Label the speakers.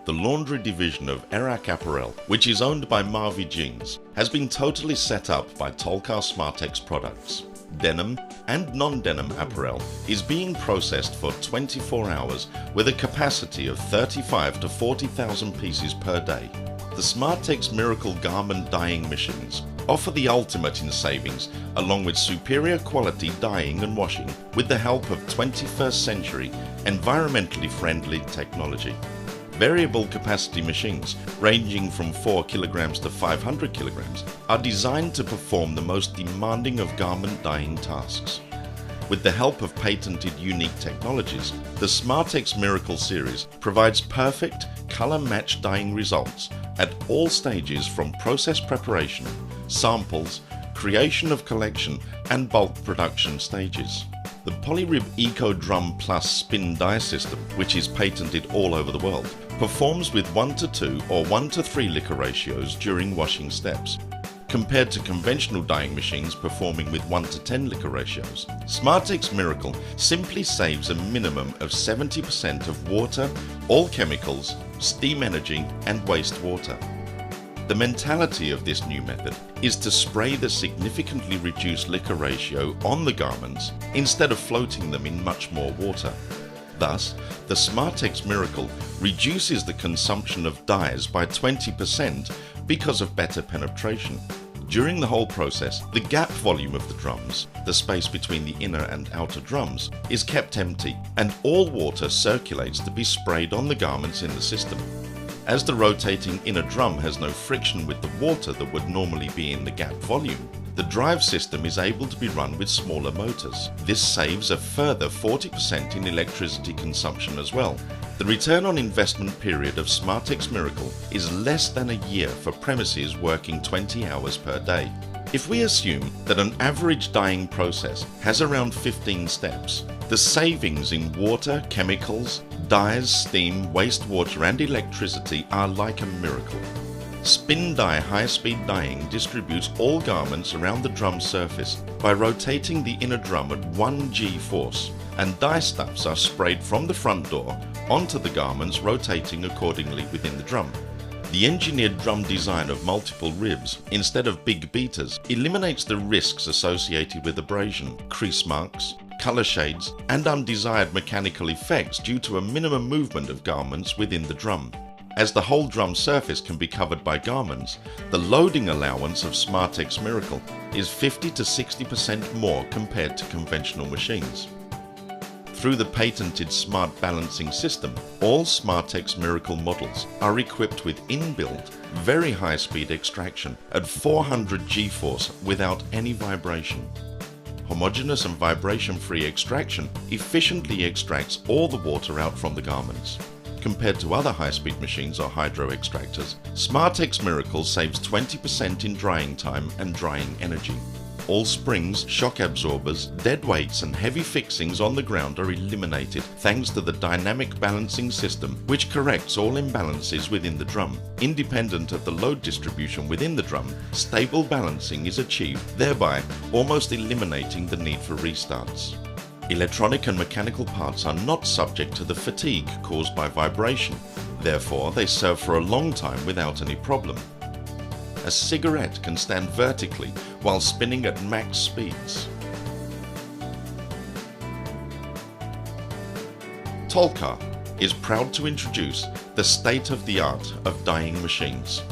Speaker 1: the laundry division of Erac Apparel, which is owned by Marvi Jeans, has been totally set up by TOLKAR-SMARTEX products. Denim and non-denim apparel is being processed for 24 hours with a capacity of 35 to 40,000 pieces per day. The SMARTEX Miracle Garment Dyeing Machines offer the ultimate in savings along with superior quality dyeing and washing with the help of 21st century environmentally friendly technology. Variable capacity machines ranging from 4 kilograms to 500 kilograms are designed to perform the most demanding of garment dyeing tasks. With the help of patented unique technologies, the SMARTEX Miracle series provides perfect color-matched dyeing results at all stages from process preparation, samples, creation of collection and bulk production stages. The Polyrib Eco Drum Plus spin dye system, which is patented all over the world, performs with 1:2 or 1:3 liquor ratios during washing steps, compared to conventional dyeing machines performing with 1:10 liquor ratios. SMARTEX Miracle simply saves a minimum of 70% of water, all chemicals, steam energy and wastewater. The mentality of this new method is to spray the significantly reduced liquor ratio on the garments instead of floating them in much more water. Thus, the SMARTEX Miracle reduces the consumption of dyes by 20% because of better penetration. During the whole process, the gap volume of the drums, the space between the inner and outer drums, is kept empty and all water circulates to be sprayed on the garments in the system. As the rotating inner drum has no friction with the water that would normally be in the gap volume, the drive system is able to be run with smaller motors. This saves a further 40% in electricity consumption as well. The return on investment period of SMARTEX Miracle is less than a year for premises working 20 hours per day. If we assume that an average dyeing process has around 15 steps, the savings in water, chemicals, dyes, steam, wastewater and electricity are like a miracle. Spin dye high-speed dyeing distributes all garments around the drum surface by rotating the inner drum at 1 G force, and dye stuffs are sprayed from the front door onto the garments rotating accordingly within the drum. The engineered drum design of multiple ribs instead of big beaters eliminates the risks associated with abrasion, crease marks, color shades and undesired mechanical effects due to a minimum movement of garments within the drum. As the whole drum surface can be covered by garments, the loading allowance of SMARTEX Miracle is 50 to 60% more compared to conventional machines. Through the patented smart balancing system, all SMARTEX Miracle models are equipped with inbuilt, very high-speed extraction at 400 G-force without any vibration. Homogeneous and vibration-free extraction efficiently extracts all the water out from the garments. Compared to other high-speed machines or hydro extractors, SMARTEX Miracle saves 20% in drying time and drying energy. All springs, shock absorbers, dead weights and heavy fixings on the ground are eliminated thanks to the dynamic balancing system which corrects all imbalances within the drum. Independent of the load distribution within the drum, stable balancing is achieved, thereby almost eliminating the need for restarts. Electronic and mechanical parts are not subject to the fatigue caused by vibration, therefore they serve for a long time without any problem. A cigarette can stand vertically while spinning at max speeds. TOLKAR is proud to introduce the state-of-the-art of dyeing machines.